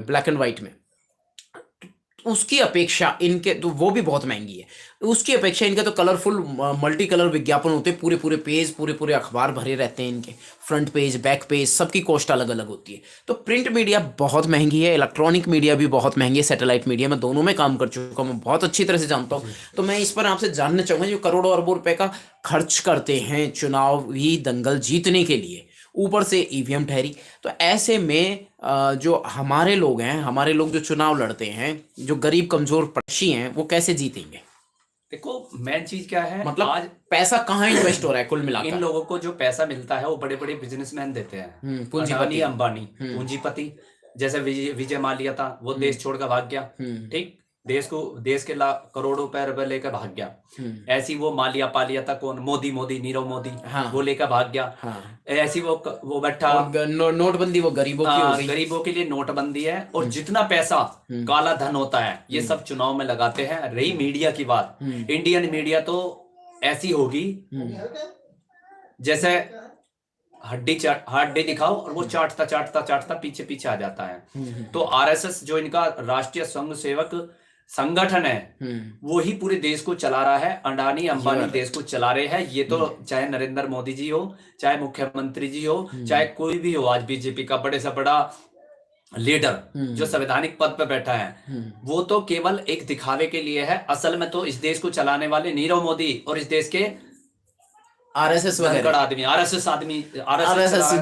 Black and white में, उसकी अपेक्षा इनके तो वो भी बहुत महंगी है। उसकी अपेक्षा इनके तो कलरफुल मल्टी कलर विज्ञापन होते हैं, पूरे पूरे पेज, पूरे पूरे अखबार भरे रहते हैं इनके, फ्रंट पेज बैक पेज सबकी कॉस्ट अलग अलग होती है। तो प्रिंट मीडिया बहुत महंगी है, इलेक्ट्रॉनिक मीडिया भी बहुत महंगी है, सैटेलाइट मीडिया, मैं दोनों में काम कर चुका हूँ, बहुत अच्छी तरह से जानता हूँ। तो मैं इस पर आपसे जानना चाहूँगा, जो करोड़ों अरबों रुपए का खर्च करते हैं चुनावी दंगल जीतने के लिए, ऊपर से ईवीएम ठहरी, तो ऐसे में जो हमारे लोग हैं, हमारे लोग जो चुनाव लड़ते हैं, जो गरीब कमजोर पक्षी हैं, वो कैसे जीतेंगे? देखो मेन चीज क्या है, मतलब आज पैसा कहाँ इन्वेस्ट हो रहा है कुल इन मिलाकर? लोगों को जो पैसा मिलता है वो बड़े बड़े बिजनेसमैन देते हैं, अडानी पूंजीपति। अंबानी, पूंजीपति। जैसे विजय माल्या था, वो देश छोड़कर भाग गया, ठीक, देश के करोड़ों रुपए लेकर भाग गया। ऐसी वो मालिया पालिया था, कौन, मोदी, नीरव मोदी, हाँ वो लेकर भाग गया। हाँ। ऐसी वो बैठा, और नोटबंदी वो गरीबों की हो गई। गरीबों के लिए नोटबंदी है। और जितना पैसा काला धन होता है ये सब चुनाव में लगाते हैं। रही मीडिया की बात, इंडियन मीडिया तो ऐसी होगी जैसे हड्डी दिखाओ और वो चाटता चाटता चाटता पीछे पीछे आ जाता है। तो आरएसएस जो इनका राष्ट्रीय स्वयं सेवक संगठन है, वो ही पूरे देश को चला रहा है। अडानी अंबानी देश को चला रहे हैं। ये तो चाहे नरेंद्र मोदी जी हो, चाहे मुख्यमंत्री जी हो, चाहे कोई भी हो, आज बीजेपी का बड़े से बड़ा लीडर जो संवैधानिक पद पर बैठा है, वो तो केवल एक दिखावे के लिए है। असल में तो इस देश को चलाने वाले नीरव मोदी और इस देश के आरएसएस वगैरह आदमी, आरएसएस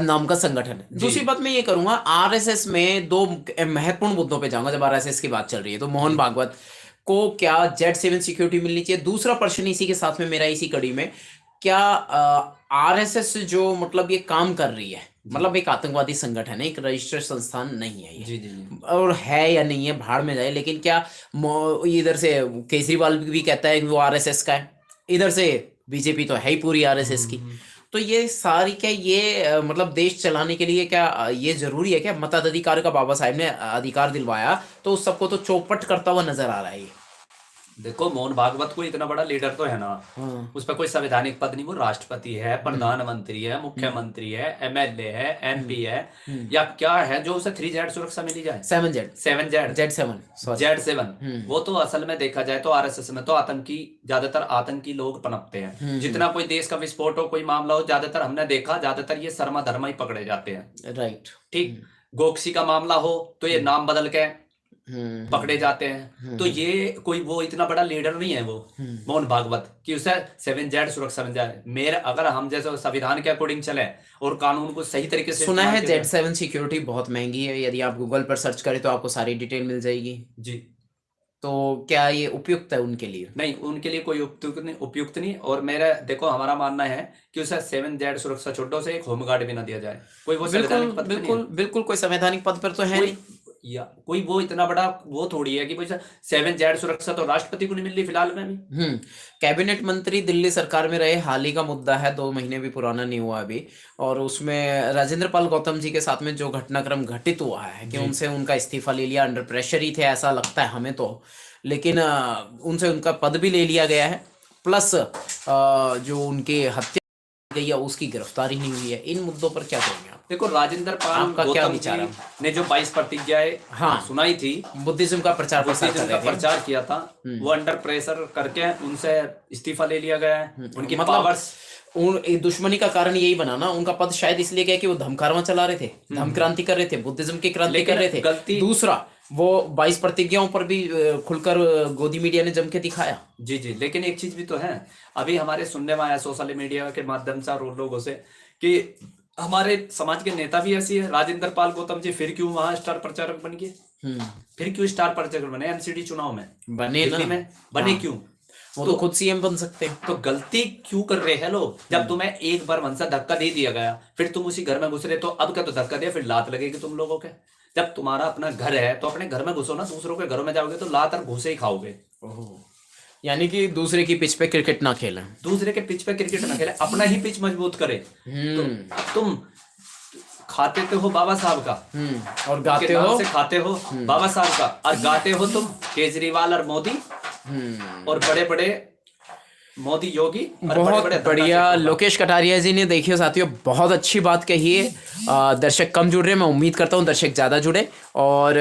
नाम का संगठन है। दूसरी बात मैं ये करूंगा, आरएसएस में दो महत्वपूर्ण मुद्दों पे जाऊंगा। जब आरएसएस की बात चल रही है तो मोहन भागवत को क्या Z7 सिक्योरिटी मिलनी चाहिए? दूसरा प्रश्न इसी के साथ में मेरा, इसी कड़ी में, क्या आरएसएस जो मतलब ये काम कर रही है, मतलब एक आतंकवादी संगठन है, एक रजिस्टर्ड संस्थान नहीं है ये, जी जी जी। और है या नहीं है भाड़ में जाए, लेकिन क्या इधर से केजरीवाल भी कहता है कि वो आरएसएस का है, इधर से बीजेपी तो है ही पूरी आरएसएस की। तो ये सारी क्या ये मतलब देश चलाने के लिए क्या ये जरूरी है क्या? मताधिकार का बाबा साहब ने अधिकार दिलवाया, तो उस सबको तो चौपट करता हुआ नजर आ रहा है ये। देखो मोहन भागवत को इतना बड़ा लीडर तो है ना, उस पर कोई संवैधानिक पद नहीं। वो राष्ट्रपति है, प्रधानमंत्री है, मुख्यमंत्री है, एमएलए है, एमपी है, या क्या है जो उसे 3Z सुरक्षा मिली जाए? 7Z। वो तो असल में देखा जाए तो आरएसएस में तो ज्यादातर आतंकी लोग पनपते हैं। जितना कोई देश का विस्फोट हो, कोई मामला हो, ज्यादातर हमने देखा, ज्यादातर ये शर्मा धर्मा ही पकड़े जाते हैं। राइट। ठीक, गोक्सी का मामला हो तो ये नाम बदल के पकड़े जाते हैं। तो ये कोई वो इतना बड़ा लीडर नहीं है वो मोहन भागवत कि उसे 7Z सुरक्षा मिल जाए। मेरे अगर हम जैसे संविधान के अकॉर्डिंग चले और कानून को सही तरीके से, सुना है Z7 सिक्योरिटी बहुत महंगी है, यदि आप गूगल पर सर्च करें तो आपको सारी डिटेल मिल जाएगी जी। तो क्या ये उपयुक्त है उनके लिए? नहीं, उनके लिए कोई उपयुक्त नहीं। और मेरा देखो, हमारा मानना है कि उसे 7Z सुरक्षा छोड़ो से एक होमगार्ड भी ना दिया जाए। कोई वो संवैधानिक पद बिल्कुल बिल्कुल कोई संवैधानिक पद पर तो है नहीं, या कोई वो इतना बड़ा वो थोड़ी है कि 7Z सुरक्षा तो राष्ट्रपति को नहीं मिल रही फिलहाल में भी। कैबिनेट मंत्री दिल्ली सरकार में रहे, हाल ही का मुद्दा है, 2 महीने भी पुराना नहीं हुआ अभी, और उसमें राजेंद्र पाल गौतम जी के साथ में जो घटनाक्रम घटित हुआ है कि उनसे उनका इस्तीफा ले लिया, अंडर प्रेशर ही थे ऐसा लगता है हमें तो, लेकिन उनसे उनका पद भी ले लिया गया है, प्लस जो उनकी हत्या गई है उसकी गिरफ्तारी नहीं हुई है। इन मुद्दों पर क्या कहेंगे आप? देखो राजेंद्र पाल गौतम जी ने जो 22 प्रतिज्ञाएं सुनाई थी, बुद्धिज्म का प्रचार किया था, वो अंडर प्रेशर करके उनसे इस्तीफा ले लिया गया है। उनकी पावर्स, दुश्मनी का कारण यही बना ना, उनका पद शायद इसलिए गया कि वो धमकारवा चला रहे थे, धम क्रांति कर रहे थे, बुद्धिज्म की क्रांति कर रहे थे। दूसरा वो 22 प्रतिज्ञाओं पर भी खुलकर गोदी मीडिया ने जम के दिखाया। जी जी। लेकिन एक चीज भी तो है, अभी हमारे सुनने में आया सोशल मीडिया के माध्यम से और लोगों से कि हमारे समाज के नेता भी ऐसी है, राजेंद्र पाल गौतम जी फिर क्यों वहां स्टार प्रचारक बन गए? फिर क्यों स्टार प्रचारक बने? एमसीडी चुनाव में बने दिल्ली में बने क्यों? वो तो खुद सीएम बन सकते हैं। तो गलती क्यों कर रहे हैं लोग? जब तुम्हें एक बार मन से धक्का दे दिया गया, फिर तुम उसी घर में घुस रहे, तो अब क्या तो धक्का दिया फिर लात लगेगी तुम लोगों के? जब तुम्हारा अपना घर है तो अपने घर में घुसो ना, दूसरों के घरों में जाओगे तो लात और घूसे ही खाओगे। यानी कि दूसरे की पिच पे क्रिकेट ना खेलें, दूसरे के पिच पे क्रिकेट ना खेलें, अपना ही पिच मजबूत करे। तो तुम खाते तो हो बाबा साहब का और गाते हो से खाते हो बाबा साहब का, और गाते हो तुम केजरीवाल और मोदी और बड़े बड़े मोदी योगी। बहुत बढ़िया लोकेश कटारिया जी ने, देखिए साथियों बहुत अच्छी बात कही है। दर्शक कम जुड़ रहे हैं, मैं उम्मीद करता हूँ दर्शक ज्यादा जुड़े। और